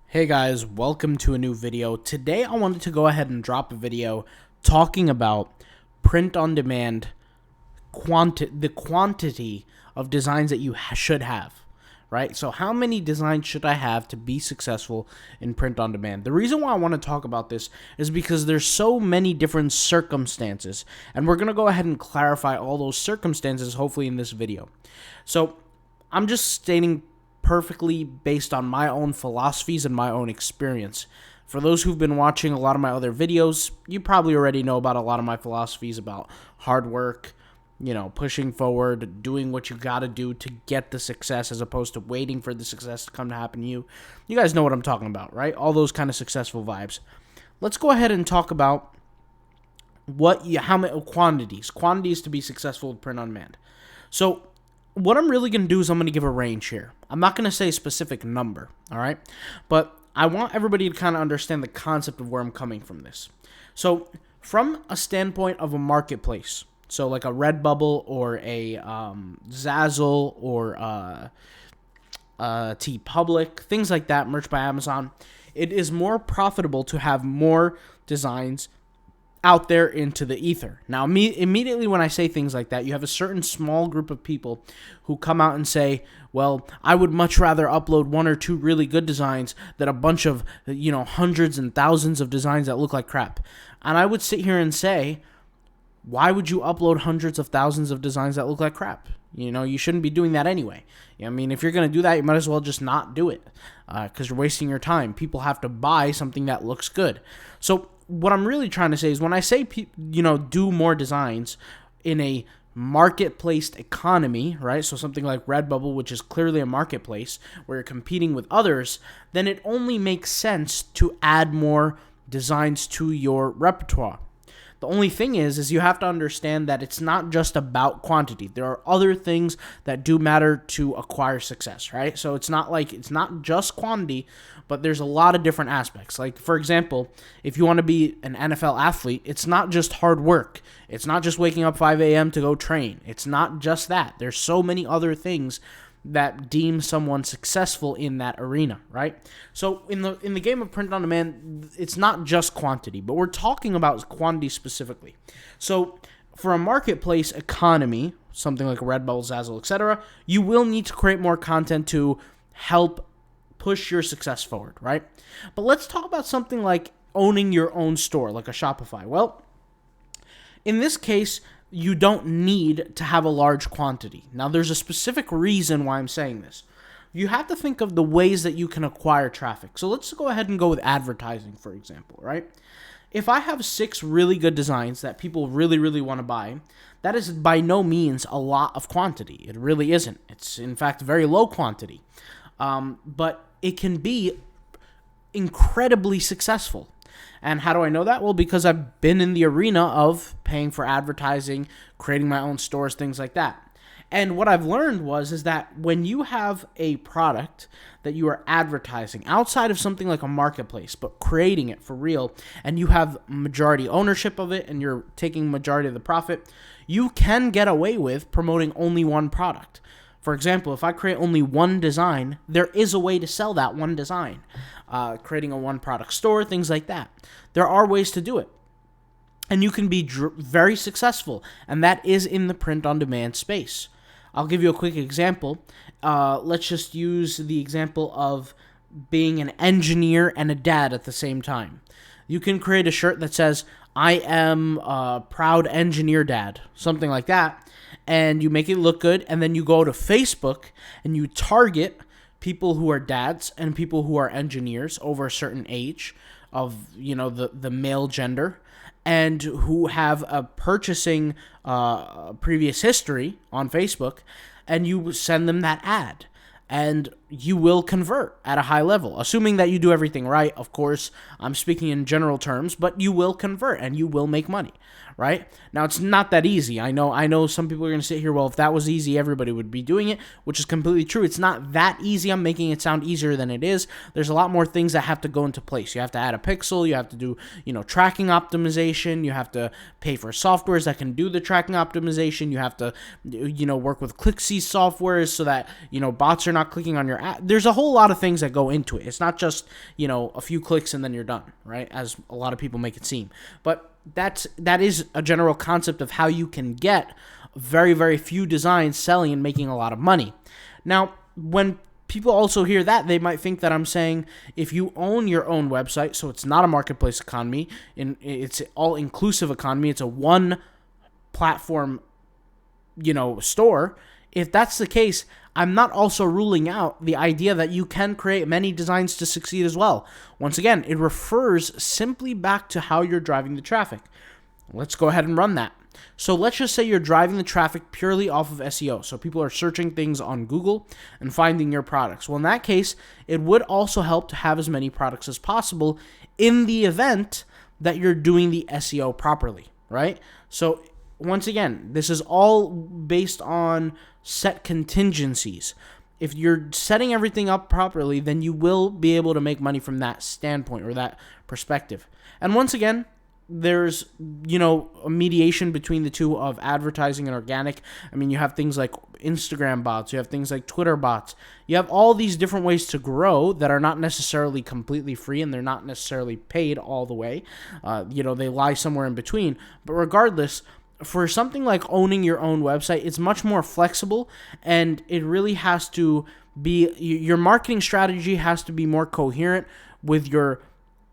Hey guys, welcome to a new video. Today I wanted to go ahead and drop a video talking about print on demand, the quantity of designs that you should have, right? So how many designs should I have to be successful in print on demand? The reason why I want to talk about this is because there's so many different circumstances, and we're going to go ahead and clarify all those circumstances hopefully in this video. So I'm just stating perfectly based on my own philosophies and my own experience. For those who've been watching a lot of my other videos, you probably already know about a lot of my philosophies about hard work, pushing forward, doing what you got to do to get the success as opposed to waiting for the success to come to happen to you. You guys know what I'm talking about, right? All those kind of successful vibes. Let's go ahead and talk about how many quantities to be successful with print on demand. So what I'm really going to do is I'm going to give a range here. I'm not going to say a specific number, all right? But I want everybody to kind of understand the concept of where I'm coming from this. So from a standpoint of a marketplace, so like a Redbubble or a Zazzle or TeePublic, things like that, merch by Amazon, it is more profitable to have more designs out there into the ether. Now, immediately when I say things like that, you have a certain small group of people who come out and say, well, I would much rather upload one or two really good designs than a bunch of, hundreds and thousands of designs that look like crap. And I would sit here and say, why would you upload hundreds of thousands of designs that look like crap? You shouldn't be doing that anyway. I mean, if you're going to do that, you might as well just not do it because you're wasting your time. People have to buy something that looks good. So what I'm really trying to say is when I say, do more designs in a marketplace economy, right? So something like Redbubble, which is clearly a marketplace where you're competing with others, then it only makes sense to add more designs to your repertoire. The only thing is you have to understand that it's not just about quantity. There are other things that do matter to acquire success, right? So it's not just quantity, but there's a lot of different aspects. Like, for example, if you want to be an NFL athlete, it's not just hard work. It's not just waking up 5 a.m. to go train. It's not just that. There's so many other things that deem someone successful in that arena, right? So in the game of print on demand, it's not just quantity, but we're talking about quantity specifically. So for a marketplace economy, something like Redbubble, Zazzle, etc., you will need to create more content to help push your success forward, right? But let's talk about something like owning your own store, like a Shopify. Well, in this case, you don't need to have a large quantity. Now, there's a specific reason why I'm saying this. You have to think of the ways that you can acquire traffic. So let's go ahead and go with advertising, for example, right? If I have 6 really good designs that people really, really want to buy, that is by no means a lot of quantity. It really isn't. It's, in fact, very low quantity. But it can be incredibly successful. And how do I know that? Well, because I've been in the arena of paying for advertising, creating my own stores, things like that. And what I've learned is that when you have a product that you are advertising outside of something like a marketplace, but creating it for real, and you have majority ownership of it and you're taking majority of the profit, you can get away with promoting only one product. For example, if I create only one design, there is a way to sell that one design. Creating a one-product store, things like that. There are ways to do it. And you can be very successful, and that is in the print-on-demand space. I'll give you a quick example. Let's just use the example of being an engineer and a dad at the same time. You can create a shirt that says, I am a proud engineer dad, something like that. And you make it look good, and then you go to Facebook and you target people who are dads and people who are engineers over a certain age of, the male gender, and who have a purchasing previous history on Facebook, and you send them that ad. And you will convert at a high level, assuming that you do everything right. Of course, I'm speaking in general terms, but you will convert and you will make money, right? Now, it's not that easy. I know some people are going to sit here, well, if that was easy, everybody would be doing it, which is completely true. It's not that easy. I'm making it sound easier than it is. There's a lot more things that have to go into place. You have to add a pixel. You have to do, tracking optimization. You have to pay for softwares that can do the tracking optimization. You have to, work with ClickSees softwares so that, bots are not clicking on your your ad. There's a whole lot of things that go into it. It's not just, a few clicks and then you're done, right? As a lot of people make it seem. But that is a general concept of how you can get very, very few designs selling and making a lot of money. Now, when people also hear that, they might think that I'm saying if you own your own website, so it's not a marketplace economy, it's all-inclusive economy, it's a one platform, store. If that's the case, I'm not also ruling out the idea that you can create many designs to succeed as well. Once again, it refers simply back to how you're driving the traffic. Let's go ahead and run that. So let's just say you're driving the traffic purely off of SEO. So people are searching things on Google and finding your products. Well, in that case, it would also help to have as many products as possible in the event that you're doing the SEO properly, right? So once again, this is all based on set contingencies. If you're setting everything up properly, then you will be able to make money from that standpoint or that perspective. And once again, there's, a mediation between the two of advertising and organic. I mean, you have things like Instagram bots, you have things like Twitter bots. You have all these different ways to grow that are not necessarily completely free, and they're not necessarily paid all the way. They lie somewhere in between. But regardless, for something like owning your own website, it's much more flexible, and it really has to be, your marketing strategy has to be more coherent with your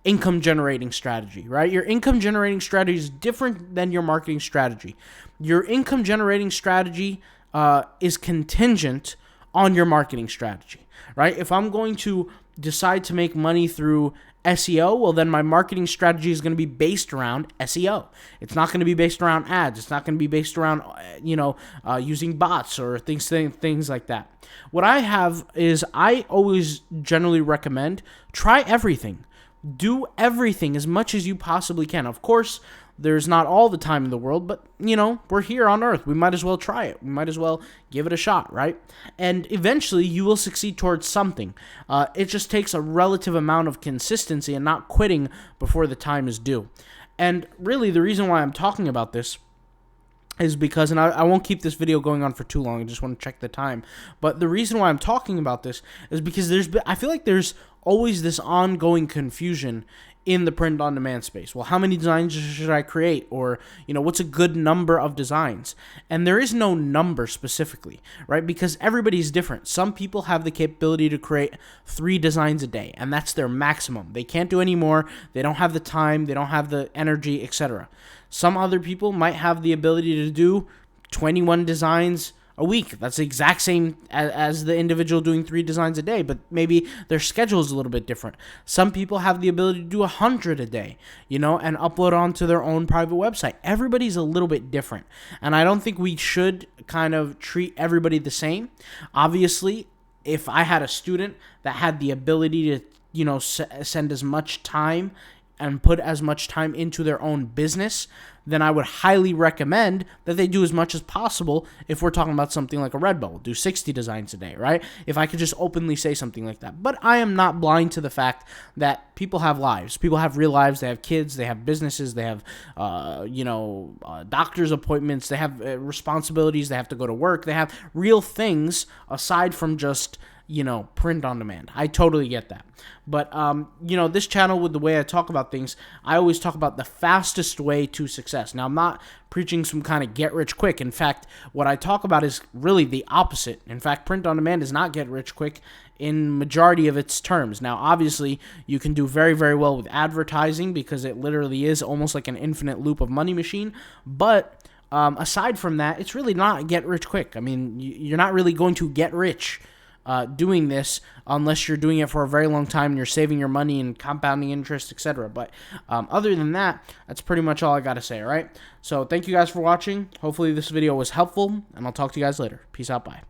income generating strategy, right? Your income generating strategy is different than your marketing strategy. Your income generating strategy is contingent on your marketing strategy, right? If I'm going to decide to make money through SEO, well, then my marketing strategy is going to be based around SEO. It's not going to be based around ads. It's not going to be based around, using bots or things like that. What I have is I always generally recommend try everything. Do everything as much as you possibly can. Of course, there's not all the time in the world, but, we're here on Earth. We might as well try it. We might as well give it a shot, right? And eventually, you will succeed towards something. It just takes a relative amount of consistency and not quitting before the time is due. And really, the reason why I'm talking about this is because, and I won't keep this video going on for too long, I just want to check the time, but the reason why I'm talking about this is because I feel like there's always this ongoing confusion in the print-on-demand space. Well, how many designs should I create? Or, what's a good number of designs? And there is no number specifically, right? Because everybody's different. Some people have the capability to create 3 designs a day, and that's their maximum. They can't do any more. They don't have the time. They don't have the energy, etc. Some other people might have the ability to do 21 designs a week. That's the exact same as the individual doing 3 designs a day, but maybe their schedule is a little bit different. Some people have the ability to do 100 a day, and upload onto their own private website. Everybody's a little bit different, and I don't think we should kind of treat everybody the same. Obviously, if I had a student that had the ability to, send as much time and put as much time into their own business, then I would highly recommend that they do as much as possible. If we're talking about something like a Redbubble, do 60 designs a day, right? If I could just openly say something like that. But I am not blind to the fact that people have lives. People have real lives. They have kids. They have businesses. They have, doctor's appointments. They have responsibilities. They have to go to work. They have real things aside from just, print on demand. I totally get that. But, this channel, with the way I talk about things, I always talk about the fastest way to success. Now, I'm not preaching some kind of get rich quick. In fact, what I talk about is really the opposite. In fact, print on demand is not get rich quick in majority of its terms. Now, obviously, you can do very, very well with advertising because it literally is almost like an infinite loop of money machine. But aside from that, it's really not get rich quick. I mean, you're not really going to get rich doing this unless you're doing it for a very long time and you're saving your money and compounding interest, etc. But other than that, that's pretty much all I got to say, all right? So thank you guys for watching. Hopefully this video was helpful, and I'll talk to you guys later. Peace out. Bye.